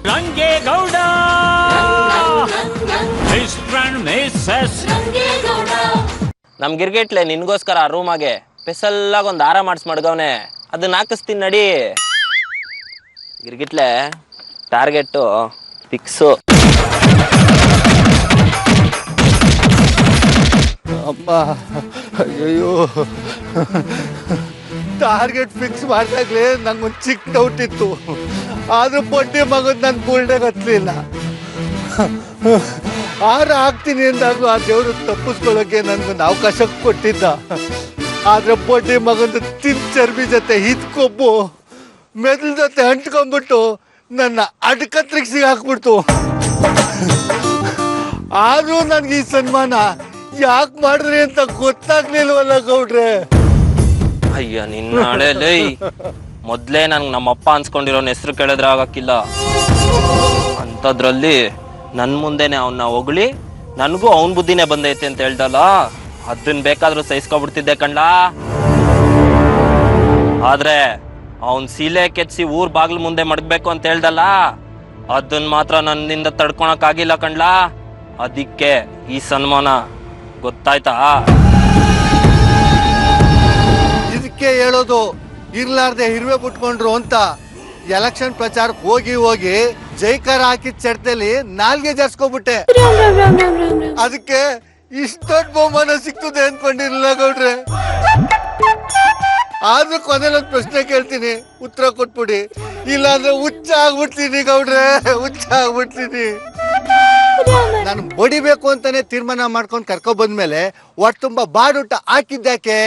Rangegowda mister and Mrs Rangegowda. ನಮ್ ಗಿರ್ಗಿಟ್ಲೆ ನಿನ್ಗೋಸ್ಕರ ಆ ರೂಮಾಗೆ ಸ್ಪೆಷಲ್ಲಾಗಿ ಒಂದು ಹಾರ ಮಾಡಿಸ್ ಮಡ್ಗವ್ನೆ, ಅದನ್ನ ಹಾಕಿಸ್ತೀನಿ ನಡಿ. Girgitle target fix. ಅಮ್ಮ ಅಯ್ಯೋ, ಟಾರ್ಗೆಟ್ ಫಿಕ್ಸ್ ಮಾಡಿದಾಗಲೇ ನಂಗೊಂದು ಚಿಕ್ಕ ಡೌಟ್ ಇತ್ತು. ಆದ್ರೂ ಪೊಟ್ಟಿ ಮಗದ್ ನನ್ನ ಬುಲ್ಡೆ ಗೊತ್ತಲಿಲ್ಲ. ಆರ ಹಾಕ್ತೀನಿ ಅಂದಾಗ ಆ ದೇವರು ತಪ್ಪಿಸ್ಕೊಳ್ಳೋಕೆ ನನ್ಗೊಂದು ಅವಕಾಶ ಕೊಟ್ಟಿದ್ದ. ಆದ್ರೆ ಪೊಟ್ಟಿ ಮಗಂದು ಚರ್ಬಿ ಜೊತೆ ಹಿತ್ಕೊಬ್ಬು ಮೆದುಳ ಜೊತೆ ಅಂಟ್ಕೊಂಡ್ಬಿಟ್ಟು ನನ್ನ ಅಡ್ಕತ್ರಿಕ್ಸಿಗೆ ಹಾಕ್ಬಿಡ್ತು. ಆದ್ರೂ ನನ್ಗೆ ಈ ಸನ್ಮಾನ ಯಾಕೆ ಮಾಡಿದ್ರಿ ಅಂತ ಗೊತ್ತಾಗ್ಲಿಲ್ವಲ್ಲ ಗೌಡ್ರೆ. ಅಯ್ಯ ನಿನ್ನ ಹಳೇಲೈ, ಮೊದ್ಲೇ ನನ್ಗೆ ನಮ್ಮಪ್ಪ ಅನ್ಸ್ಕೊಂಡಿರೋನ್ ಹೆಸರು ಕೇಳಿದ್ರೆ ಆಗಕ್ಕಿಲ್ಲ. ಅಂಥದ್ರಲ್ಲಿ ನನ್ ಮುಂದೆನೆ ಅವನ್ನ ಹೊಗಳಿ ನನಗೂ ಅವನ್ ಬುದ್ಧಿನೇ ಬಂದೈತೆ ಅಂತ ಹೇಳ್ದಲ್ಲ, ಅದನ್ನ ಬೇಕಾದ್ರೂ ಸಹಿಸ್ಕೊಬಿಡ್ತಿದ್ದೆ ಕಣ್ಲಾ. ಆದ್ರೆ ಅವನ್ ಸೀಲೆ ಕೆಚ್ಚಿ ಊರ್ ಬಾಗ್ಲ ಮುಂದೆ ಮಡಗ್ಬೇಕು ಅಂತ ಹೇಳ್ದಲ್ಲ, ಅದನ್ನ ಮಾತ್ರ ನನ್ನಿಂದ ತಡ್ಕೊಳಕ್ ಆಗಿಲ್ಲ ಕಣ್ಲಾ. ಅದಕ್ಕೆ ಈ ಸನ್ಮಾನ, ಗೊತ್ತಾಯ್ತಾ? ಇದಕ್ಕೆ ಹೇಳೋದು ಇರ್ಲಾರ್ದೆ ಹಿರುವೆ ಬಿಟ್ಕೊಂಡ್ರು ಅಂತ. ಎಲೆಕ್ಷನ್ ಪ್ರಚಾರಕ್ಕೆ ಹೋಗಿ ಹೋಗಿ ಜೈಕಾರ ಹಾಕಿದ ಚಡ್ತಲ್ಲಿ ನಾಲ್ಗೆ ಜಾರ್ಸ್ಕೊಬಿಟ್ಟೆ. ಅದಕ್ಕೆ ಇಷ್ಟೊಂದು ಬಹುಮಾನ ಸಿಗ್ತದೆ ಅನ್ಕೊಂಡಿರ್ಲಿಲ್ಲ ಗೌಡ್ರೆ. ಆದ್ರೂ ಕೊನೆಲೊಂದು ಪ್ರಶ್ನೆ ಕೇಳ್ತೀನಿ, ಉತ್ತರ ಕೊಟ್ಬಿಡಿ. ಇಲ್ಲಾಂದ್ರೆ ಹುಚ್ಚ ಆಗ್ಬಿಡ್ತೀನಿ ಗೌಡ್ರೆ, ಹುಚ್ಚ ಆಗ್ಬಿಡ್ತೀನಿ. ನಾನು ಬಡಿಬೇಕು ಅಂತಾನೆ ತೀರ್ಮಾನ ಮಾಡ್ಕೊಂಡು ಕರ್ಕೊ ಬಂದ್ಮೇಲೆ ಒಟ್ಟು ತುಂಬಾ ಬಾಡೂಟ ಹಾಕಿದ್ಯಾಕೆ?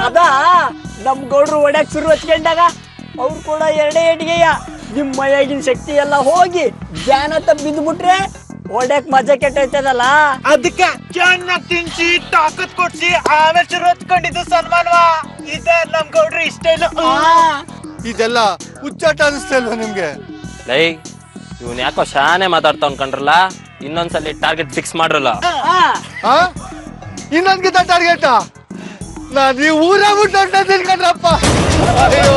ಅದ ನಮ್ ಗೌಡ್ರು ಒಡ್ಯಾಕ್ ಶುರು ಹಚ್ಕೊಂಡಾಗ ಅವ್ರು ಕೂಡ ಎರಡೇ ಏಟಿಗೆಯ ನಿಮ್ ಮೈಯಾಗಿನ ಶಕ್ತಿ ಎಲ್ಲ ಹೋಗಿ ಜ್ಞಾನ ಬಿದ್ದು ಬಿಟ್ರೆ ಒಡ್ಯಾಕ್ ಮಜಾ ಕೆಟ್ಟೈತದಲ್ಲ. ಅದಕ್ಕೆ ಚೆನ್ನಾಗಿ ತಿನ್ಸಿ ತಾಕತ್ ಕೊಡ್ಸಿ ಆಮೇಲೆ ಶುರು ಹಚ್ಕೊಂಡಿದ್ದು ಸನ್ಮಾನವಾ. ಇದೆ ನಮ್ ಗೌಡ್ರು ಇಷ್ಟ ಇಲ್ಲ. ಇದೆಲ್ಲ ಹುಚ್ಚಾಟ ಅನಿಸ್ತಾ ಇಲ್ವಾ ನಿಮ್ಗೆ? ಲೈ, ಇವನ್ ಯಾಕೋ ಶಾನೆ ಮಾತಾಡ್ತಾ ಅನ್ಕೊಂಡ್ರಲ್ಲ, ಇನ್ನೊಂದ್ಸಲಿ ಟಾರ್ಗೆಟ್ ಫಿಕ್ಸ್ ಮಾಡ್ರಲ್ಲ. ಇನ್ನೊಂದ್ಗಿಂತ ಟಾರ್ಗೆಟ್ ನಾನು ಈ ಊರ ಬಿಟ್ಟು ತಿಳ್ಕೊಂಡ್ರಪ್ಪ. ಅಯ್ಯೋ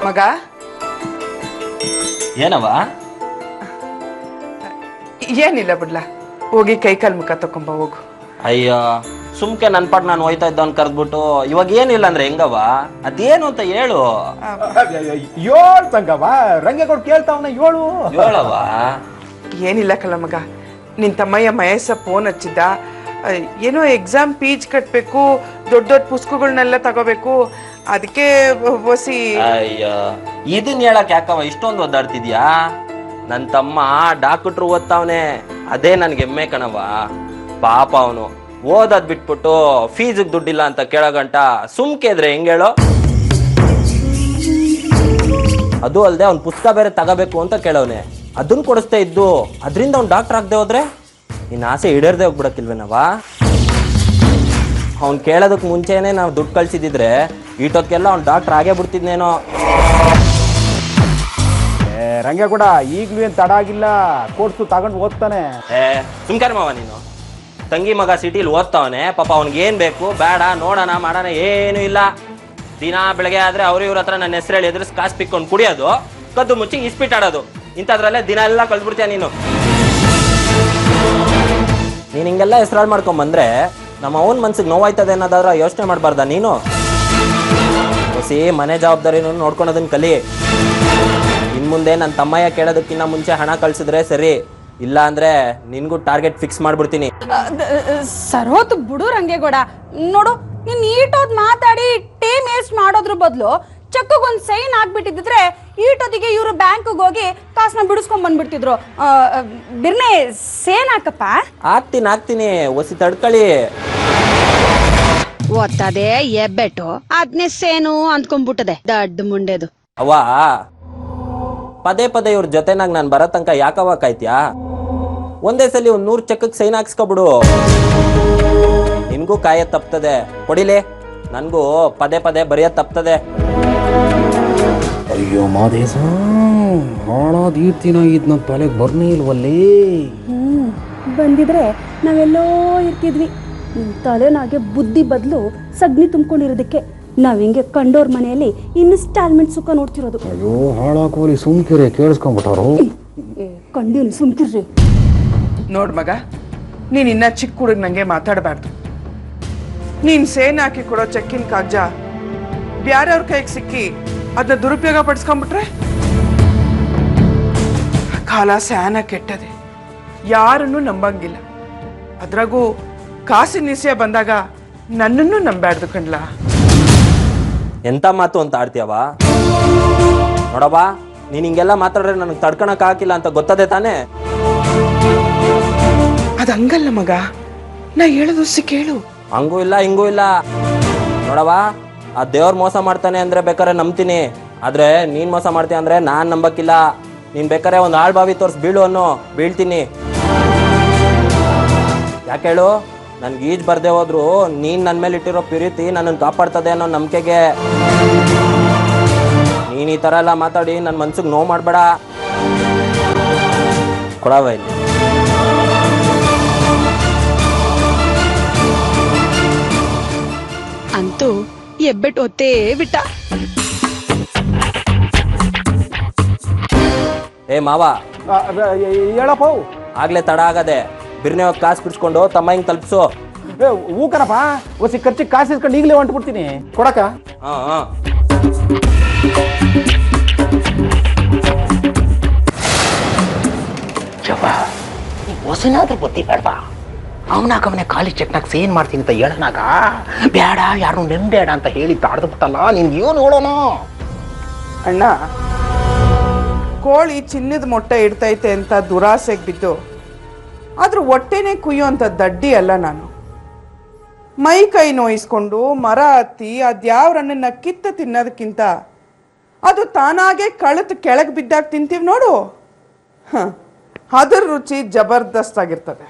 ಮಗ, ಏನವ? ಏನಿಲ್ಲ ಬಿಡ್ಲ, ಹೋಗಿ ಕೈ ಕಾಲ್ ಮುಖ ತಕೊಂಬ ಹೋಗು. ಅಯ್ಯೋ, ಸುಮ್ಕೆ ನನ್ ಪಾಟ್ ನಾನು ಹೋಯ್ತಾ ಇದ್ದವನ್ ಕರ್ದ್ಬಿಟ್ಟು ಇವಾಗ ಏನಿಲ್ಲ ಅಂದ್ರೆ ಹೆಂಗವ? ಅದೇನು ಅಂತ ಹೇಳು. ಏಳ್ ತಂಗವ, ರಂಗೇಗೌಡ ಕೇಳ್ತಾವನ ಏಳು. ಹೇಳವ. ಏನಿಲ್ಲ ಕಲ ಮಗ, ನಿನ್ ತಮ್ಮಯ್ಯ ಮಹೇಶ ಫೋನ್ ಹಚ್ಚಿದ್ದ. ಏನೋ ಎಕ್ಸಾಮ್ ಫೀಸ್ ಕಟ್ಬೇಕು, ದೊಡ್ಡ ದೊಡ್ಡ ಪುಸ್ತಕಗಳನ್ನೆಲ್ಲ ತಗೋಬೇಕು, ಅದಕ್ಕೆ ಹೊಸಿ. ಅಯ್ಯೋ, ಇದನ್ ಹೇಳಕ್ ಯಾಕವ ಇಷ್ಟೊಂದು ಒದ್ದಾಡ್ತಿದ್ಯಾ? ನನ್ ತಮ್ಮ ಡಾಕ್ಟ್ರು ಓದ್ತಾವನೆ, ಅದೇ ನನ್ಗೆ ಹೆಮ್ಮೆ ಕಣವ. ಪಾಪ ಅವನು ಓದೋದ್ ಬಿಟ್ಬಿಟ್ಟು ಫೀಸಿಗೆ ದುಡ್ಡಿಲ್ಲ ಅಂತ ಕೇಳೋಗಂಟ ಸುಮ್ಕೆ ಇದ್ರೆ ಹೆಂಗ್ ಹೇಳೋ? ಅದು ಅಲ್ದೆ ಅವ್ನ್ ಪುಸ್ತಕ ಬೇರೆ ತಗೋಬೇಕು ಅಂತ ಕೇಳೋನೆ, ಅದನ್ನ ಕೊಡಿಸ್ತಾ ಇದ್ದು ಅದರಿಂದ ಅವ್ನ್ ಡಾಕ್ಟರ್ ಆಗದೆ ಹೋದ್ರೆ ನಿನ್ನ ಆಸೆ ಈಡೇರ್ದೆ ಹೋಗ್ಬಿಡಕ್ಕಿಲ್ವೇನವ? ಅವ್ನ್ ಕೇಳೋದಕ್ ಮುಂಚೆನೆ ನಾವು ದುಡ್ಡು ಕಳ್ಸಿದಿದ್ರೆ ಈಟೊತ್ಗೆಲ್ಲ ಅವ್ನ್ ಡಾಕ್ಟರ್ ಆಗೇ ಬಿಡ್ತಿದ್ನೇನೋ. ರಂಗೇಗೌಡ ಈಗ್ಲೂ ಏನ್ ತಡ ಆಗಿಲ್ಲ, ಕೋರ್ಸು ತಗೊಂಡು ಓದ್ತಾನೆ. ಸುಮ್ಕಾರಿ ಮಾವ ನೀನು. ತಂಗಿ ಮಗ ಸಿಟಿಲಿ ಓದ್ತಾವನೆ, ಪಾಪ ಅವ್ನಿಗೆ ಏನ್ ಬೇಕು ಬೇಡ ನೋಡೋಣ ಮಾಡೋಣ ಏನು ಇಲ್ಲ. ದಿನ ಬೆಳಗ್ಗೆ ಆದ್ರೆ ಅವ್ರ ಇವ್ರ ಹತ್ರ ನನ್ನ ಹೆಸರು ಹೇಳಿ ಎದುರಿಸ್ ಕಾಸು ಪಿಕ್ಕೊಂಡು ಕುಡಿಯೋದು, ಕದ್ದು ಮುಚ್ಚಿ ಇಸ್ಪಿಟ್ ಆಡೋದು, ಇಂಥದ್ರಲ್ಲೇ ದಿನ ಎಲ್ಲ ಕಳ್ದ್ಬಿಡ್ತೀಯ ನೀನು. ನೀನ್ ಹಿಂಗೆಲ್ಲ ಹೆಸರಾಳು ಮಾಡ್ಕೊಂಬಂದ್ರೆ ನಮ್ಮ ಅವನ ಮನ್ಸಿಗೆ ನೋವಾಯ್ತದೆ ಅನ್ನೋದಾದ್ರ ಯೋಚನೆ ಮಾಡಬಾರ್ದ ನೀನು? ಹೊಸಿ ಮನೆ ಜವಾಬ್ದಾರಿನೂ ನೋಡ್ಕೊಳೋದನ್ನ ಕಲಿ. ಇನ್ ಮುಂದೆ ನನ್ನ ತಮ್ಮಯ್ಯ ಕೇಳೋದಕ್ಕಿಂತ ಮುಂಚೆ ಹಣ ಕಳ್ಸಿದ್ರೆ ಸರಿ, ಇಲ್ಲ ಅಂದ್ರೆ ನಿನ್ಗೂ ಟಾರ್ಗೆಟ್ ಫಿಕ್ಸ್ ಮಾಡ್ಬಿಡ್ತೀನಿ. ಸರೋತ್ ಬಿಡು ರಂಗೇಗೌಡ. ನೋಡು, ನೀನ್ ಈಟೋದ್ ಮಾತಾಡಿ ಟೈಮ್ ವೇಸ್ಟ್ ಮಾಡೋದ್ರ ಬದಲು ಚೆಕ್ಗೊಂದ್ ಸೈನ್ ಹಾಕ್ಬಿಟ್ಟಿದ್ರೆ ಈಟೋದಿಗೆ ಇವ್ರು ಬ್ಯಾಂಕ್ಗೆ ಹೋಗಿ ಕಾಸನ್ನ ಬಿಡಿಸ್ಕೊಂಡ್ ಬಂದ್ಬಿಡ್ತಿದ್ರು. ಬಿರ್ನೆ ಸೇನ್ ಹಾಕಪ್ಪ. ಹಾಕ್ತೀನಿ ಹೊಸಿ ತಡ್ಕಳಿ. ಓದ್ತದೆ ಎಬ್ಬೆಟ್ಟು ಅದ್ನೇ ಸೇನು ಅಂದ್ಕೊಂಡ್ಬಿಟ್ಟದೆ ದಡ್ಡ ಮುಂಡೆದು. ಅವ್ವ, ಪದೇ ಪದೇ ಇವ್ರ ಜೊತೆನಾಗ ನಾನು ಬರೋ ತನಕ ಯಾಕವ ಕಾಯ್ತ್ಯಾ? ಒಂದೇ ಸಲ 100 ಚೆಕ್ಗೆ ಸೈನ್ ಹಾಕ್ಸ್ಕೊಬಿಡು, ನಿನ್ಗೂ ಕಾಯ ತಪ್ತದೆ. ಕೊಡಿಲೆ, ನನ್ಗೂ ಪದೇ ಪದೇ ಬರೆಯೋದ್ ತಪ್ತದೆ. ಅಯ್ಯೋ ಮಾದೇಶ, ಹಾಳಾದ ಈರ್ತಿನ ಇದ್ ನನ್ನ ತಲೆಗೆ ಬರ್ನೇ ಇಲ್ವಲ್ಲೇ. ಬಂದಿದ್ರೆ ನಾವೆಲ್ಲೋ ಇರ್ತಿದ್ವಿ. ನಿಮ್ ತಲೆನಾಗೆ ಬುದ್ಧಿ ಬದಲು ಸಗ್ನಿ ತುಂಬ್ಕೊಂಡಿರೋದಕ್ಕೆ ನಾವ್ ಹಿಂಗೆ ಕಂಡೋರ್ ಮನೆಯಲ್ಲಿ ಇನ್ಸ್ಟಾಲ್ಮೆಂಟ್ ಸುಖ ನೋಡ್ತಿರೋದು. ಅಯ್ಯೋ ಹಾಳಾಕೋಲಿ ಸುಮ್ಕಿರಿ, ಕೇಳಿಸ್ಕೊಂಡ್ಬಿಟ್ಟವ್ರು. ಕಂಡೀನಿ ಸುಮ್ಕಿರ್ರಿ. ನೋಡ್ ಮಗ, ನೀನ್ ಇನ್ನ ಚಿಕ್ಕ ಹುಡುಗ ನಂಗೆ ಮಾತಾಡಬಾರ್ದು. ನೀನ್ ಸೇನ್ ಹಾಕಿ ಕೊಡೋ ಚೆಕ್ಕಿನ ಕಾಗಜ ಬ್ಯಾರೆಯವ್ರ ಕೈಗೆ ಸಿಕ್ಕಿ ಅದನ್ನ ದುರುಪಯೋಗ ಪಡಿಸ್ಕೊಂಡ್ಬಿಟ್ರೆ ಕಾಲ ಸ್ಯಾನ ಕೆಟ್ಟದೆ, ಯಾರನ್ನು ನಂಬಂಗಿಲ್ಲ. ಅದ್ರಾಗೂ ಕಾಸಿನ ವಿಷಯ ಬಂದಾಗ ನನ್ನನ್ನು ನಂಬ್ಯಾಡ್ದು ಕಣ್ಲಾ. ಎಂತ ಮಾತು ಅಂತ ಆಡ್ತೀಯವ? ನೋಡವ್ವ, ನೀನ್ ಹಿಂಗೆಲ್ಲ ಮಾತಾಡ್ರೆ ನನಗೆ ತಡ್ಕೊಳಕ್ ಹಾಕಿಲ್ಲ ಅಂತ ಗೊತ್ತದೆ ತಾನೇ? ಅದ್ ಹಂಗಲ್ಲ ಮಗ, ನಾ ಹೇಳೋದು ಕೇಳು. ಹಂಗೂ ಇಲ್ಲ ಹಿಂಗೂ ಇಲ್ಲ. ನೋಡವ್ವ, ಆ ದೇವ್ರ ಮೋಸ ಮಾಡ್ತಾನೆ ಅಂದ್ರೆ ಬೇಕಾರೆ ನಂಬ್ತೀನಿ, ಆದ್ರೆ ನೀನ್ ಮೋಸ ಮಾಡ್ತೀಯ ಅಂದ್ರೆ ನಾನ್ ನಂಬಕ್ಕಿಲ್ಲ. ನೀನ್ ಬೇಕಾರೆ ಒಂದು ಆಳ್ ಬಾವಿ ತೋರ್ಸ್ ಬೀಳು ಅನ್ನೋ, ಬೀಳ್ತೀನಿ. ಯಾಕೆ ಹೇಳು? ನನ್ಗೆ ಈಜ್ ಬರ್ದೆ ಹೋದ್ರು ನೀನ್ ನನ್ ಮೇಲೆ ಇಟ್ಟಿರೋ ಪ್ರೀತಿ ನನ್ನನ್ನು ಕಾಪಾಡ್ತದೆ ಅನ್ನೋ ನಂಬಿಕೆಗೆ. ನೀನ್ ಈ ತರ ಎಲ್ಲ ಮಾತಾಡಿ ನನ್ನ ಮನ್ಸಿಗೆ ನೋವು ಮಾಡ್ಬೇಡ. ಕೊಡವ ಇಲ್ಲಿ. ಅಂತೂ ಎಬ್ಬೆಟ್ ಒತ್ತೇ ಬಿಟ್ಟ. ಏ ಮಾವ, ಹೇಳಪ್ಪ. ಆಗ್ಲೇ ತಡ ಆಗದೆ. ಬಿರ್ನೆ ಹೋಗಿ ಕಾಸು ಬಿಡ್ಸ್ಕೊಂಡು ತಮ್ಮ ಹಿಂಗ್ ತಲುಪ್ಸು. ಹೂ ಕಣಪ್ಪ, ಒಸಿ ಖರ್ಚಿಗೆ ಕಾಸು ಇಸ್ಕೊಂಡು ಈಗಲೇ ಹೊಂಟ್ಬಿಡ್ತೀನಿ ಕೊಡಕ. ಹೊಸನಾದ್ರೂ ಬುದ್ಧಿ ಬೇಡವಾ? ಅವನಾಗವನೇ ಖಾಲಿ ಚೆಕ್ನಾಗ ಸೇನ್ ಮಾಡ್ತೀನಿ ಅಂತ ಹೇಳನಾಗ ಬೇಡ, ಯಾರು ನೆನ್ಬೇಡ ಅಂತ ಹೇಳಿ ತಾಡ್ದು ಬಿಟ್ಟಲ್ಲ. ನಿನ್ಗೆ ಏನು ಹೇಳೋಣ ಅಣ್ಣ, ಕೋಳಿ ಚಿನ್ನದ ಮೊಟ್ಟೆ ಇಡ್ತೈತೆ ಅಂತ ದುರಾಸೆಗೆ ಬಿದ್ದು ಆದ್ರೂ ಹೊಟ್ಟೆನೆ ಕುಯ್ಯೋ ಅಂತ ದಡ್ಡಿ ಅಲ್ಲ ನಾನು. ಮೈ ಕೈ ನೋಯಿಸ್ಕೊಂಡು ಮರ ಹತ್ತಿ ಅದ್ಯಾವ್ರನ್ನ ಕಿತ್ತು ತಿನ್ನೋದಕ್ಕಿಂತ ಅದು ತಾನಾಗೆ ಕಳತ್ ಕೆಳಗೆ ಬಿದ್ದಾಗ ತಿಂತೀವಿ ನೋಡು, ಅದ್ರ ರುಚಿ ಜಬರ್ದಸ್ತ್ ಆಗಿರ್ತದೆ.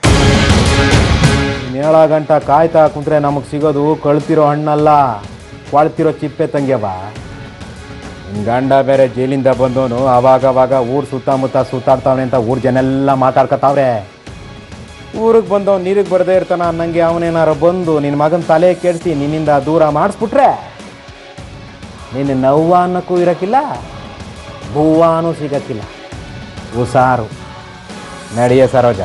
7 ಗಂಟೆ ಕಾಯ್ತಾ ಕುಂತ್ರೆ ನಮಗೆ ಸಿಗೋದು ಕಳ್ತಿರೋ ಹಣ್ಣಲ್ಲ, ಕೊಳ್ತಿರೋ ಚಿಪ್ಪೆ ತಂಗ್ಯವ. ನಿನ್ನ ಗಂಡ ಬೇರೆ ಜೈಲಿಂದ ಬಂದವನು ಅವಾಗವಾಗ ಊರು ಸುತ್ತಮುತ್ತ ಸುತ್ತಾಡ್ತಾವನೆ ಅಂತ ಊರು ಜನ ಎಲ್ಲ ಮಾತಾಡ್ಕೊತಾವ್ರೆ. ಊರಿಗೆ ಬಂದವ್ ನೀರಿಗೆ ಬರದೇ ಇರ್ತಾನ ಅನ್ನಂಗೆ ಅವನೇನಾರು ಬಂದು ನಿನ್ನ ಮಗನ ತಲೆ ಕೆಡಿಸಿ ನಿನ್ನಿಂದ ದೂರ ಮಾಡಿಸ್ಬಿಟ್ರೆ ನಿನ್ನ ನವ್ವ ಅನ್ನಕ್ಕೂ ಇರೋಕ್ಕಿಲ್ಲ, ಭೂವಾನೂ ಸಿಗಕ್ಕಿಲ್ಲ. ಹುಷಾರು ನಡೆಯ ಸರೋಜ.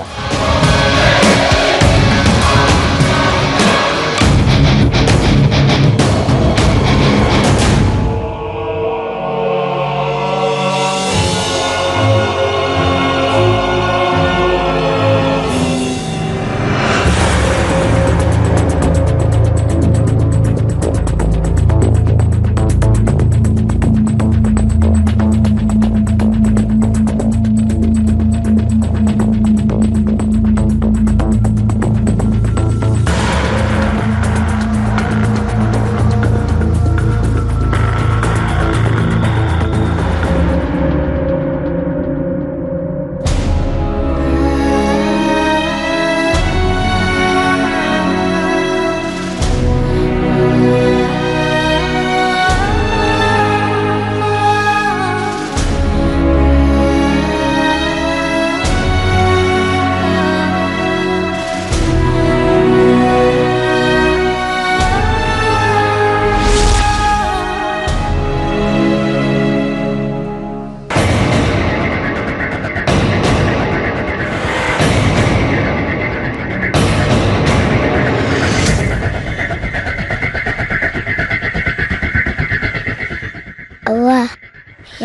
ಅವ್ವ,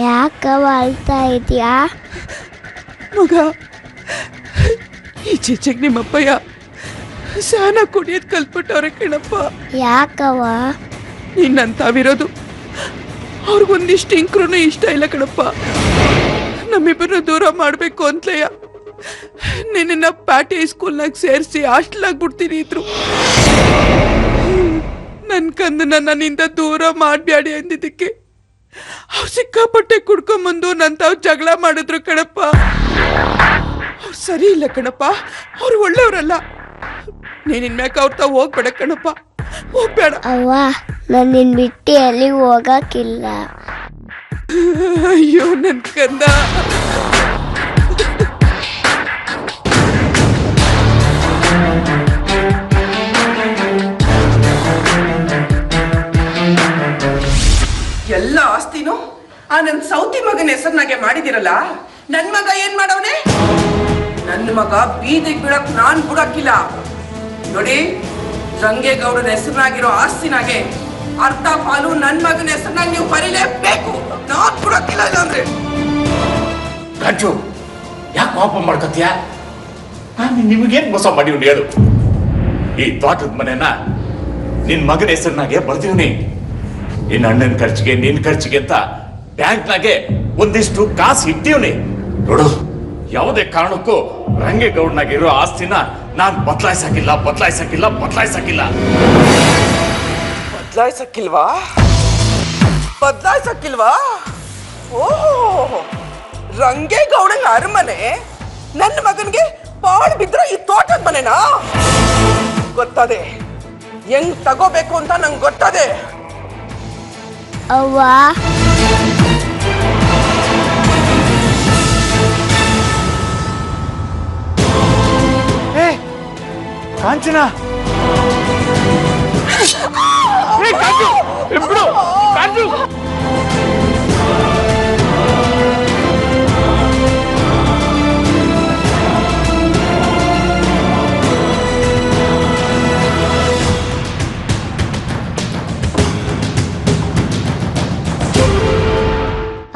ಯಾಕವ್ವ ಅಳ್ತಾ ಇದೆಯಾ? ಮಗ, ಈಚೆಗೆ ನಿಮ್ಮಪ್ಪಯ್ಯ ಸ್ನಾನ ಕುಡಿಯೋದು ಕಲ್ತ್ಬಿಟ್ಟವ್ರೆ ಕಣಪ್ಪ. ಯಾಕವ್ವ? ನಿನ್ನಂತಾವಿರೋದು ಅವ್ರಿಗೊಂದಿಷ್ಟು ಇಂಕ್ರೂ ಇಷ್ಟ ಇಲ್ಲ ಕಣಪ್ಪ. ನಮ್ಮಿಬ್ಬರನ್ನ ದೂರ ಮಾಡಬೇಕು ಅಂತಲಯ್ಯ ನಿನ್ನ ಪ್ಯಾಟಿ ಸ್ಕೂಲ್ನಾಗ ಸೇರಿಸಿ ಹಾಸ್ಟೆಲ್ ಆಗ್ಬಿಡ್ತೀನಿ ಇದ್ರು. ನನ್ನ ಕಂದನ್ನ ನನ್ನಿಂದ ದೂರ ಮಾಡಬೇಡಿ ಅಂದಿದ್ದಕ್ಕೆ ಅವ್ರು ಸಿಕ್ಕಾಪಟ್ಟೆ ಕುಡ್ಕೊಂಬಂದು ನನ್ನ ತಾವು ಜಗಳ ಮಾಡಿದ್ರು ಕಣಪ್ಪ. ಅವ್ರು ಸರಿ ಇಲ್ಲ ಕಣಪ್ಪ, ಅವ್ರು ಒಳ್ಳೆಯವರಲ್ಲ. ನೀನ್ ಇನ್ಮ್ಯಾಕ ಅವ್ರ ತಾವು ಹೋಗ್ಬೇಡ ಕಣಪ್ಪ, ಹೋಗ್ಬೇಡ. ಅವ್ವ, ನಾನು ನಿನ್ ಬಿಟ್ಟು ಎಲ್ಲಿ ಹೋಗಕ್ಕಿಲ್ಲ. ಅಯ್ಯೋ ನನ್ ಕಂದ. ಎಲ್ಲ ಆಸ್ತಿನೂ ಆ ನನ್ ಸೌತಿ ಮಗನ ಹೆಸರಿನಾಗೆ ಮಾಡಿದಿರಲ್ಲ. ನನ್ ಮಗ ಏನ್ ಮಾಡವನೆ? ನನ್ನ ಮಗ ಬೀದಿಗೆ ಬೀಳಕ್ ನಾನ್ ಬಿಡಕ್ಕಿಲ್ಲ. ನೋಡಿ, ರಂಗೇಗೌಡನ ಹೆಸರಿನಾಗಿರೋ ಆಸ್ತಿನಾಗೆ ಅರ್ಧ ಪಾಲು ನನ್ ಮಗನ ಹೆಸರಿನಾಗ ನೀವು ಬರೀಲೇಬೇಕು. ನಾನ್ ಬಿಡಕ್ಕಿಲ್ಲ ಇಲ್ಲಾಂದ್ರೆ. ರಾಜು, ಯಾಕೆ ಕೋಪ ಮಾಡ್ಕೊತೀಯ? ನಾನು ನಿಮಗೇನ್ ಮೋಸ ಮಾಡಿವ್ನಿ ಹೇಳು? ಈ ತೋಟದ ಮನೆನ ನಿನ್ ಮಗನ ಹೆಸರಿನಾಗೆ ಬರ್ತೀವ್ನಿ. ನಿನ್ನ ಅಣ್ಣನ ಖರ್ಚಿಗೆ, ನಿನ್ ಖರ್ಚಿಗೆ ಅಂತ ಬ್ಯಾಂಕ್ನಾಗೆ ಒಂದಿಷ್ಟು ಕಾಸು ಇಟ್ಟಿವ್ನಿ. ನೋಡು, ಯಾವುದೇ ಕಾರಣಕ್ಕೂ ರಂಗೇಗೌಡನಾಗಿರೋ ಆಸ್ತಿನ ನಾನ್ ಬದಲಾಯಿಸಕ್ಕಿಲ್ಲ. ಬದಲಾಯಿಸಕ್ಕಿಲ್ವಾ? ಓಹೋ, ರಂಗೇಗೌಡನ ಅರಮನೆ ನನ್ನ ಮಗನ್ಗೆ ಬಾಳ್ ಬಿದ್ರ ಈ ತೋಟದ ಮನೆನಾ? ಗೊತ್ತದೆ, ಹೆಂಗ್ ತಗೋಬೇಕು ಅಂತ ನಂಗೆ ಗೊತ್ತದೆ. ಅವ್ವ ಕಾಂಚನ,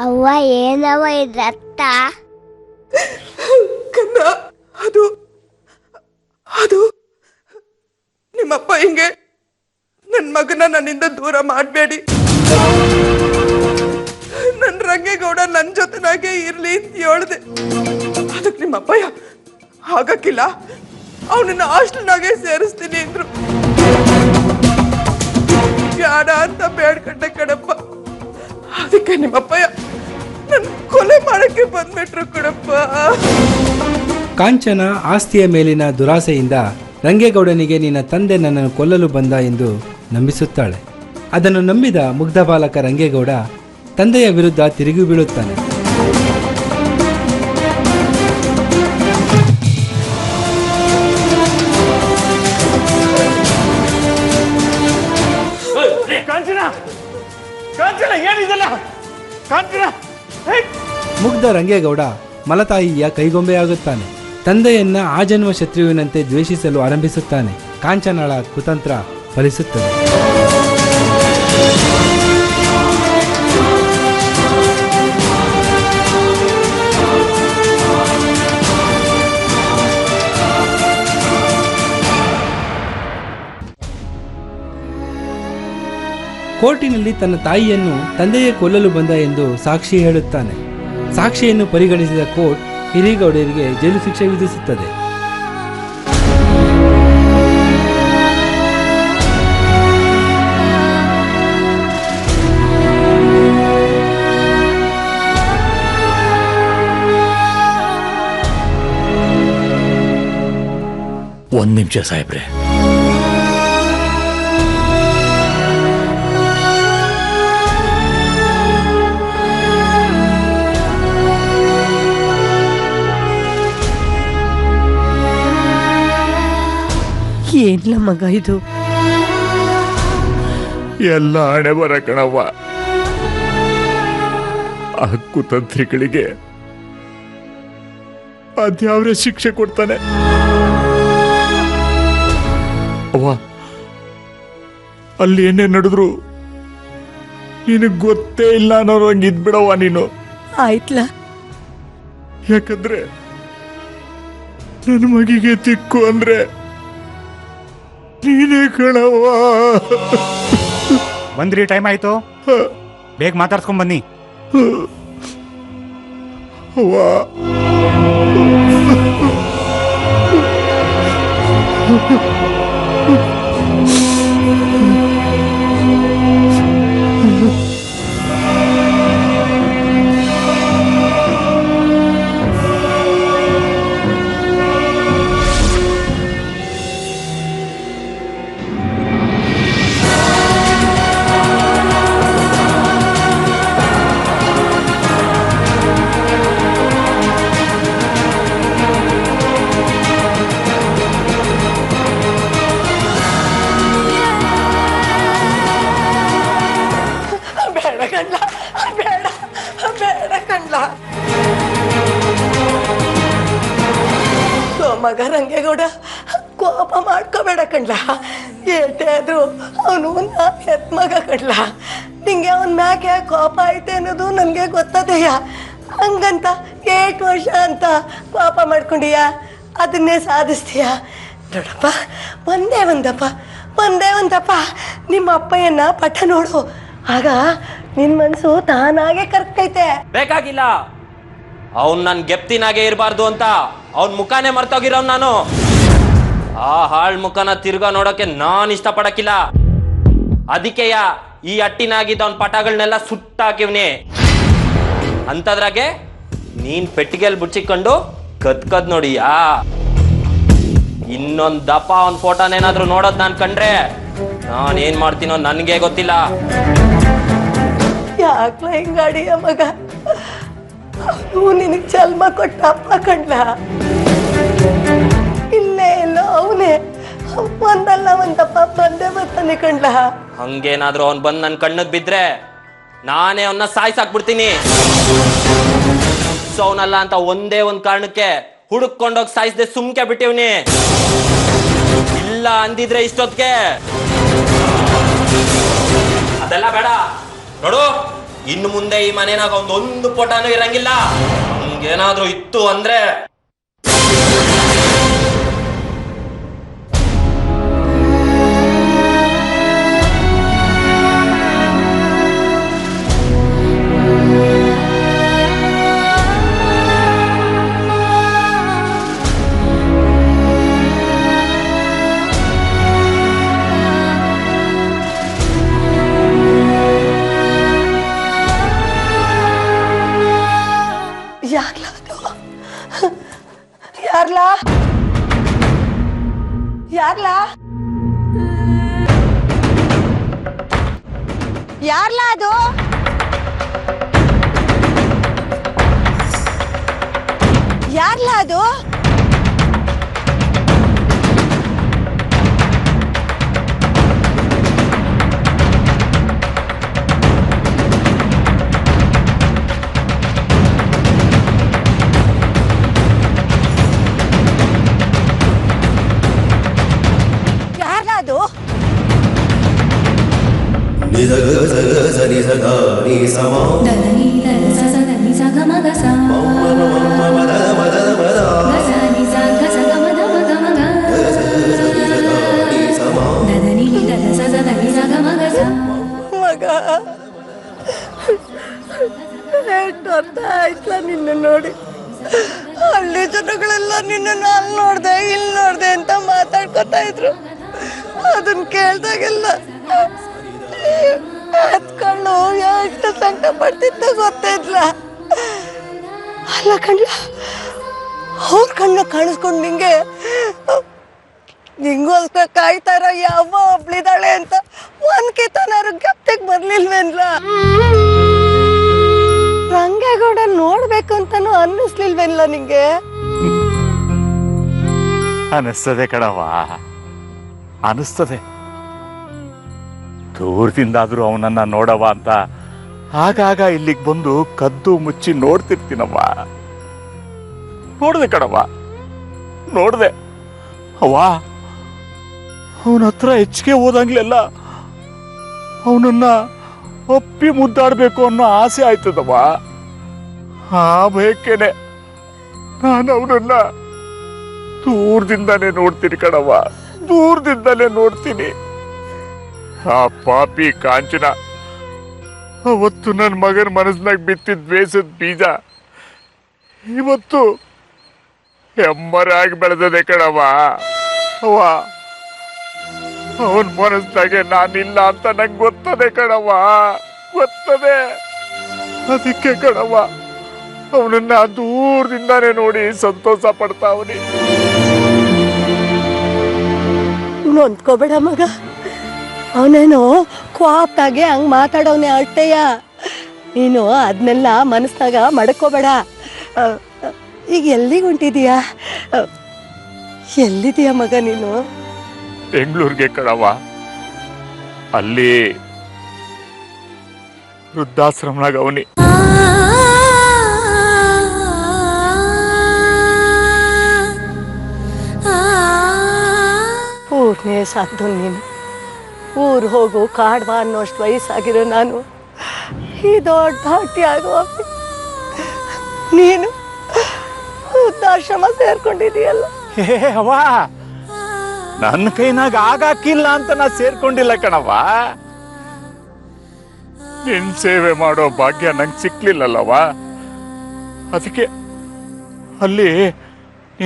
ಅವ್ವ ಏನವ ಇದ್ರತ್ತ? ಕನ್ನ, ಅದು ನಿಮ್ಮಪ್ಪ ಹಿಂಗೆ ನನ್ನ ಮಗನ ನನ್ನಿಂದ ದೂರ ಮಾಡಬೇಡಿ. ನನ್ನ ರಂಗೇಗೌಡ ನನ್ನ ಜೊತೆನಾಗೆ ಇರ್ಲಿ ಅಂತ ಹೇಳ್ದೆ. ಅದಕ್ಕೆ ನಿಮ್ಮಪ್ಪಯ್ಯ ಆಗಕ್ಕಿಲ್ಲ, ಅವನನ್ನ ಹಾಸ್ಟೆಲ್ನಾಗೆ ಸೇರಿಸ್ತೀನಿ ಅಂದ್ರು. ಬ್ಯಾಡ ಅಂತ ಬೇಡ್ಕಂಡೆ ಕಣಪ್ಪ. ಅದಕ್ಕೆ ನಿಮ್ಮಪ್ಪಯ್ಯ ನನ್ನ ಕೊಲೆ ಮಾಡಕ್ಕೆ ಬಂದ್ಬಿಟ್ರು ಕಣಪ್ಪ. ಕಾಂಚನ ಆಸ್ತಿಯ ಮೇಲಿನ ದುರಾಸೆಯಿಂದ ರಂಗೇಗೌಡನಿಗೆ ನಿನ್ನ ತಂದೆ ನನ್ನನ್ನು ಕೊಲ್ಲಲು ಬಂದ ಎಂದು ನಂಬಿಸುತ್ತಾಳೆ. ಅದನ್ನು ನಂಬಿದ ಮುಗ್ಧ ಬಾಲಕ ರಂಗೇಗೌಡ ತಂದೆಯ ವಿರುದ್ಧ ತಿರುಗಿ ಬೀಳುತ್ತಾನೆ. ಮುಗ್ಧ ರಂಗೇಗೌಡ ಮಲತಾಯಿಯ ಕೈಗೊಂಬೆಯಾಗುತ್ತಾನೆ. ತಂದೆಯನ್ನ ಆಜನ್ಮ ಶತ್ರುವಿನಂತೆ ದ್ವೇಷಿಸಲು ಆರಂಭಿಸುತ್ತಾನೆ. ಕಾಂಚನಳ ಕುತಂತ್ರ ಫಲಿಸುತ್ತದೆ. ಕೋರ್ಟಿನಲ್ಲಿ ತನ್ನ ತಾಯಿಯನ್ನು ತಂದೆಯೇ ಕೊಲ್ಲಲು ಬಂದ ಎಂದು ಸಾಕ್ಷಿ ಹೇಳುತ್ತಾನೆ. ಸಾಕ್ಷಿಯನ್ನು ಪರಿಗಣಿಸಿದ ಕೋರ್ಟ್ ಹಿರೇಗೌಡರಿಗೆ ಜೈಲು ಶಿಕ್ಷೆ ವಿಧಿಸುತ್ತದೆ. ಒಂದ್ ನಿಮಿಷ ಸಾಹೇಬ್ರೆ. ಏನ್ಲ ಮಗ ಇದು? ಎಲ್ಲ ಹಣೆ ಬರ ಕಣವ್ವ. ಆ ಕುತಂತ್ರಿಗಳಿಗೆ ಅದ್ಯಾವ್ರೆ ಶಿಕ್ಷೆ ಕೊಡ್ತಾನೆ. ಅವ್ವ, ಅಲ್ಲಿ ಏನೇ ನಡೆದ್ರು ನಿನಗ್ ಗೊತ್ತೇ ಇಲ್ಲ ಅನ್ನೋರು ಹಂಗಿದ್ಬಿಡವ್ವ ನೀನು. ಆಯ್ತ್ಲ. ಯಾಕಂದ್ರೆ ನನ್ನ ಮಗಿಗೆ ತಿಕ್ಕು ಅಂದ್ರೆ ನೀನೇ ಕಣವ್ವ. ಬಂದ್ರಿ, ಟೈಮ್ ಆಯ್ತು, ಬೇಗ ಮಾತಾಡ್ಸ್ಕೊಂಡ್ ಬನ್ನಿ. ಅವ್ವ, ಮಗ ರಂಗೇಗೌಡ, ಕೋಪ ಮಾಡ್ಕೋಬೇಡ ಕಣ್ಲ. ಏಟೇ ಆದ್ರು ಅವನು ಹೆತ್ ಮಗ ಕಣ್ಲ. ನಿಂಗೆ ಅವನ ಮ್ಯಾಕೆ ಕೋಪ ಐತೆ ಅನ್ನೋದು ನನಗೆ ಗೊತ್ತದೆಯ. ಹಂಗಂತ 8 ವರ್ಷ ಅಂತ ಕೋಪ ಮಾಡ್ಕೊಂಡೀಯ, ಅದನ್ನೇ ಸಾಧಿಸ್ತೀಯ. ನೋಡಪ್ಪ, ಒಂದೇ ಒಂದಪ್ಪ ನಿಮ್ಮ ಅಪ್ಪಯ್ಯನ ಪಠ ನೋಡು, ಆಗ ನಿನ್ ಮನ್ಸು ತಾನಾಗೆ ಕರ್ಕೈತೆ. ಬೇಕಾಗಿಲ್ಲ, ಅವನ್ ನನ್ ಗೆಪ್ತಿನಾಗೆ ಇರಬಾರ್ದು ಅಂತ ಅವನ್ ಮುಖಾನೇ ಮರ್ತೋಗಿರೋ ನಾನು. ಆ ಹಾಳ್ ಮುಖನ ತಿರ್ಗಾ ನೋಡೋಕೆ ನಾನ್ ಇಷ್ಟಪಡಕ್ಕಿಲ್ಲ. ಅದಕ್ಕೆಯ ಈ ಅಟ್ಟಿನಾಗಿದ್ದ ಅವನ್ ಪಟಗಳನ್ನೆಲ್ಲ ಸುಟ್ಟಾಕಿವ್ನಿ. ಅಂತದ್ರಾಗೆ ನೀನ್ ಪೆಟ್ಟಿಗೆಲ್ ಬುಚ್ಚಿಕೊಂಡು ಕದ್ ನೋಡಿಯಾ? ಇನ್ನೊಂದ್ ದಪ ಅವನ್ ಫೋಟೋನೇನಾದ್ರೂ ನೋಡೋದ್ ನಾನ್ ಕಂಡ್ರೆ ನಾನ್ ಏನ್ ಮಾಡ್ತೀನೋ ನನ್ಗೆ ಗೊತ್ತಿಲ್ಲ. ಯಾಕ್ಲ ಹಿಂಗಾಡಿಯ ಮಗ? ಅವನು ನಿನಗ್ ಜನ್ಮ ಕೊಟ್ಟ ಅಪ್ಪ ಕಣ್ಲ. ಇಲ್ಲೇ ಎಲ್ಲೋ ಅವನೇ ಒಂದಲ್ಲ ಒಂದಪ್ಪ ಬಂದೇ ಬರ್ತಾನೆ ಕಣ್ಲ. ಹಂಗೇನಾದ್ರೂ ಅವನ್ ಬಂದ್ ನನ್ ಕಣ್ಣಗ್ ಬಿದ್ರೆ ನಾನೇ ಅವನ್ನ ಸಾಯ್ಸಾಕ್ಬಿಡ್ತೀನಿ. ಅವನಲ್ಲ ಅಂತ ಒಂದೇ ಒಂದ್ ಕಾರಣಕ್ಕೆ ಹುಡುಕೊಂಡೋಗಿ ಸಾಯಿಸದೆ ಸುಮ್ಕೆ ಬಿಟ್ಟಿವ್ನಿ. ಇಲ್ಲ ಅಂದಿದ್ರೆ ಇಷ್ಟೊತ್ಗೆ ಅದೆಲ್ಲ ಬೇಡ. ನೋಡು, ಇನ್ನು ಮುಂದೆ ಈ ಮನೆನಾಗ ಒಂದು ಫೋಟೋನು ಇರಂಗಿಲ್ಲ. ಹಂಗೇನಾದ್ರೂ ಇತ್ತು ಅಂದ್ರೆ ಯಾರ್ಲಾ ಅದು? ಯಾರ್ಲಾ ಅದು? ಮಗ ಅರ್ಥ ಆಯ್ತಲ್ಲ ನಿನ್ನ ನೋಡಿ. ಹಳ್ಳಿ ಜನಗಳೆಲ್ಲ ನಿನ್ನ ಅಲ್ಲಿ ನೋಡ್ದೆ ಇಲ್ಲಿ ನೋಡ್ದೆ ಅಂತ ಮಾತಾಡ್ಕೊತಾ ಇದ್ರು. ಅದನ್ನ ಕೇಳ್ದಾಗೆಲ್ಲ ಕಣ್ಣು ಎಷ್ಟು ಸಂಕಟ ಪಡ್ತಿದ್ದ ಗೊತ್ತಿದ್ಲ. ಅಲ್ಲ ಕಣ್ಣ, ಅವ್ರ ಕಣ್ಣ ಕಾಣಿಸ್ಕೊಂಡು ನಿಂಗೋಸ್ಕರ ಕಾಯ್ತಾರ ಯಾವ ಒಬ್ಳಿದಾಳೆ ಅಂತ ಒಂದ್ ಕಿತನಾರು ಗಪ್ತಿಗೆ ಬರ್ಲಿಲ್ವೇನ್ಲ? ರಂಗೇಗೌಡ ನೋಡ್ಬೇಕು ಅಂತಾನು ಅನ್ನಿಸ್ಲಿಲ್ವೇನ್ಲ ನಿಂಗೆ? ಅನಿಸ್ತದೆ ಕಣವ, ಅನಿಸ್ತದೆ. ದೂರದಿಂದಾದ್ರೂ ಅವನನ್ನ ನೋಡವ ಅಂತ ಆಗಾಗ ಇಲ್ಲಿಗೆ ಬಂದು ಕದ್ದು ಮುಚ್ಚಿ ನೋಡ್ತಿರ್ತೀನವ್ವ. ನೋಡ್ದೆ ಕಣವ, ನೋಡ್ದೆ ಅವ್ವ. ಅವನ ಹತ್ರ ಹೆಚ್ಚಿಗೆ ಹೋದಂಗ್ಲೆಲ್ಲ ಅವನನ್ನ ಒಪ್ಪಿ ಮುದ್ದಾಡ್ಬೇಕು ಅನ್ನೋ ಆಸೆ ಆಯ್ತದವ್ವ. ಆ ಭಯಕ್ಕೇನೆ ನಾನು ಅವನನ್ನ ದೂರದಿಂದಾನೇ ನೋಡ್ತೀನಿ ಕಣವ್ವ, ದೂರದಿಂದಲೇ ನೋಡ್ತೀನಿ. ಆ ಪಾಪಿ ಕಾಂಚನ ಅವತ್ತು ನನ್ನ ಮಗನ ಮನಸ್ಸಿನಾಗ ಬಿತ್ತಿದ ದ್ವೇಷದ ಬೀಜ ಇವತ್ತು ಹೆಮ್ಮರಾಗಿ ಬೆಳೆದದೆ ಕಣವ. ಅವ್ವ, ಅವನ ಮನಸ್ಸಿನಾಗೆ ನಾನಿಲ್ಲ ಅಂತ ನಂಗೆ ಗೊತ್ತದೆ ಕಣವ, ಗೊತ್ತದೆ. ಅದಕ್ಕೆ ಕಣವ ಅವನನ್ನ ದೂರದಿಂದಾನೇ ನೋಡಿ ಸಂತೋಷ ಪಡ್ತಾವನಿ. ನೊಂದ್ಕೋಬೇಡ ಮಗ, ಅವನೇನು ಕೋಪದಾಗೆ ಹಂಗ್ ಮಾತಾಡೋನೆ ಅಟ್ಟೆಯ. ನೀನು ಅದನ್ನೆಲ್ಲ ಮನಸ್ನಾಗ ಮಡ್ಕೋಬೇಡ. ಈಗ ಎಲ್ಲಿಗೆ ಹೊಂಟಿದೀಯಾ? ಎಲ್ಲಿದೀಯ ಮಗ ನೀನು? ಬೆಂಗಳೂರಿಗೆ ಕಣವ. ಅಲ್ಲಿ ವೃದ್ಧಾಶ್ರಮನಾಗ ಅವನಿ. ಸಾಧ್ದು ನೀನು. ಊರು ಹೋಗು ಕಾಡ್ಬಾ ಅನ್ನೋಷ್ಟು ವಯಸ್ಸಾಗಿರೋ ನಾನು ಈ ದೊಡ್ಡ ಹಟ್ಟಿ ಆಗುವಾಗ ನೀನು ವೃದ್ಧಾಶ್ರಮ ಸೇರ್ಕೊಂಡಿದೀಯಲ್ಲ. ಅವ್ವ, ನನ್ನ ಕೈನಾಗ ಆಗಾಕಿಲ್ಲ ಅಂತ ನಾ ಸೇರ್ಕೊಂಡಿಲ್ಲ ಕಣವ್ವ. ನಿನ್ ಸೇವೆ ಮಾಡೋ ಭಾಗ್ಯ ನಂಗೆ ಸಿಕ್ಲಿಲ್ಲಲ್ಲವ್ವ. ಅದಕ್ಕೆ ಅಲ್ಲಿ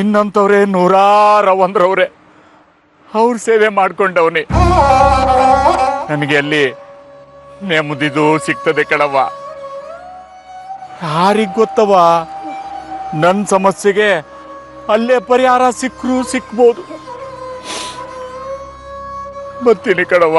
ಇನ್ನಂತವ್ರೆ ನೂರಾರವಂದ್ರವ್ರೆ ಅವ್ರ ಸೇವೆ ಮಾಡ್ಕೊಂಡವನಿ. ನನಗೆ ಅಲ್ಲಿ ನೆಮ್ಮದಿದು ಸಿಗ್ತದೆ ಕಣವ್ವ. ಯಾರಿಗ್ ಗೊತ್ತವ, ನನ್ನ ಸಮಸ್ಯೆಗೆ ಅಲ್ಲೇ ಪರಿಹಾರ ಸಿಕ್ಕರೂ ಸಿಕ್ಬೋದು. ಬರ್ತೀನಿ ಕಣವ್ವ.